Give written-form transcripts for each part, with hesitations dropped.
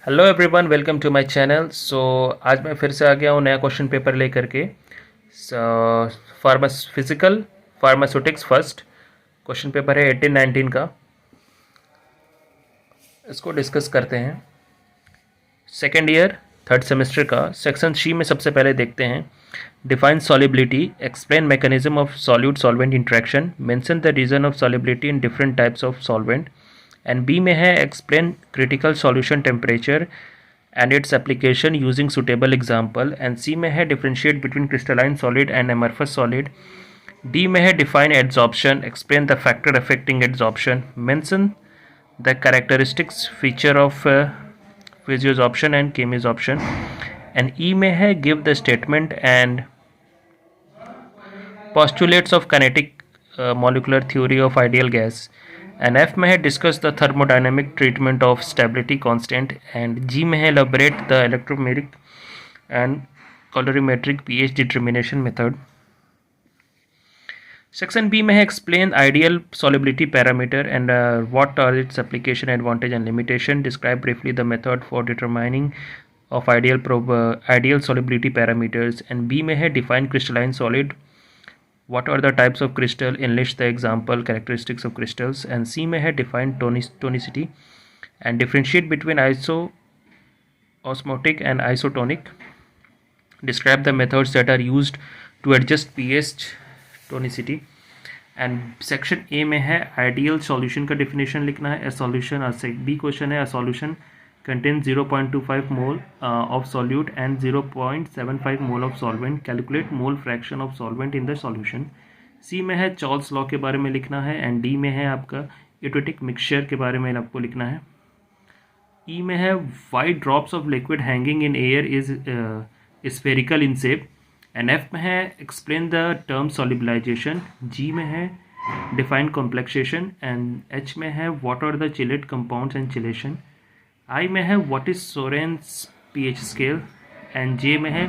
Hello everyone, welcome to my channel. आज मैं फिर से आ गया हूँ नया क्वेश्चन पेपर लेकर के। Physical pharmaceutics first question paper है 18-19 का। इसको डिस्कस करते हैं। सेकेंड ईयर थर्ड सेमेस्टर का सेक्शन सी में सबसे पहले देखते हैं define solubility, explain mechanism of solute solvent interaction, mention the reason of solubility in different types of solvent. And B में है explain critical solution temperature and its application using suitable example। and C में है differentiate between crystalline solid and amorphous solid। D में है define adsorption, explain the factor affecting adsorption, mention the characteristics feature of physiosorption and chemisorption। and E में है give the statement and postulates of kinetic molecular theory of ideal gas। And F में है discuss the thermodynamic treatment of stability constant. And G में है elaborate the electromeric and calorimetric pH determination method. Section B में है explain ideal solubility parameter and what are its application, advantage and limitation, describe briefly the method for determining of ideal solubility parameters. And B में है define crystalline solid, what are the types of crystal, enlist the example characteristics of crystals। and C में है define tonicity and differentiate between osmotic and isotonic, describe the methods that are used to adjust pH tonicity। and section A में है ideal solution का definition लिखना है। a solution B question है a solution contains 0.25 mole of solute and 0.75 mole of solvent, calculate mole fraction of solvent in the solution। C में है chawls law के बारे में लिखना है। एंड D में है आपका एटोटिक मिक्सचर के बारे में आपको लिखना है। E में है why drops of liquid hanging in air is spherical in shape. And F में है explain the term solubilization. G में है डिफाइन कॉम्प्लेक्सेशन। एंड H में है what are the chelate compounds and chelation. I में है what is Sorensen's pH scale. And J में है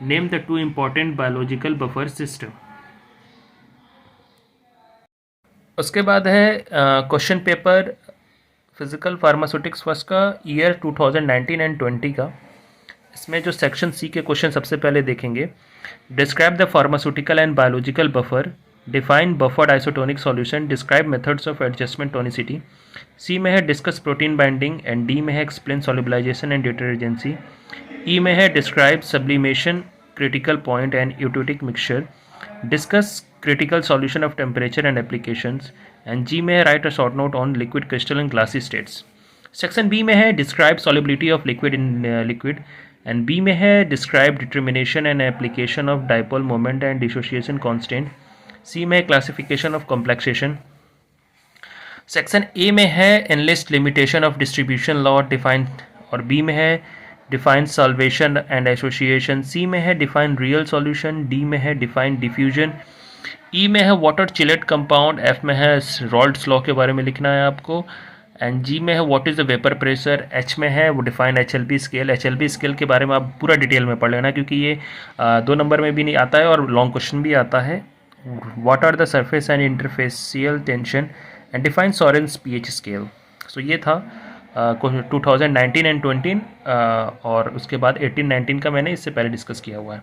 name the two important biological buffer system. उसके बाद है question paper physical pharmaceutics first का ईयर 2019 एंड 20 का। इसमें जो सेक्शन सी के क्वेश्चन सबसे पहले देखेंगे, describe the pharmaceutical and biological buffer, define buffered isotonic solution, describe methods of adjustment tonicity. C में है discuss protein binding. And D में है explain solubilization and detergency. E में है describe sublimation, critical point and eutectic mixture, discuss critical solution of temperature and applications। and G में है write a short note on liquid crystal and glassy states। section B में है describe solubility of liquid in liquid। and B में है describe determination and application of dipole moment and dissociation constant। C में है classification of complexation। section A में है enlist limitation of distribution law define। और B में है define solvation and association। C में है define real solution। D में है define diffusion। ई में है वाटर चिलेट कंपाउंड। एफ में है रॉल्ड्स लॉ के बारे में लिखना है आपको। एंड जी में है what is the vapour pressure. H में है वो define HLP scale. HLP scale के बारे में आप पूरा डिटेल में पढ़ लेना क्योंकि ये 2 नंबर में भी नहीं आता है और लॉन्ग क्वेश्चन भी आता है। What are the surface and interfacial tension and define Sorensen's pH scale. So ये था 2019 एंड 20 और उसके बाद 18-19 का मैंने इससे पहले डिस्कस किया हुआ है।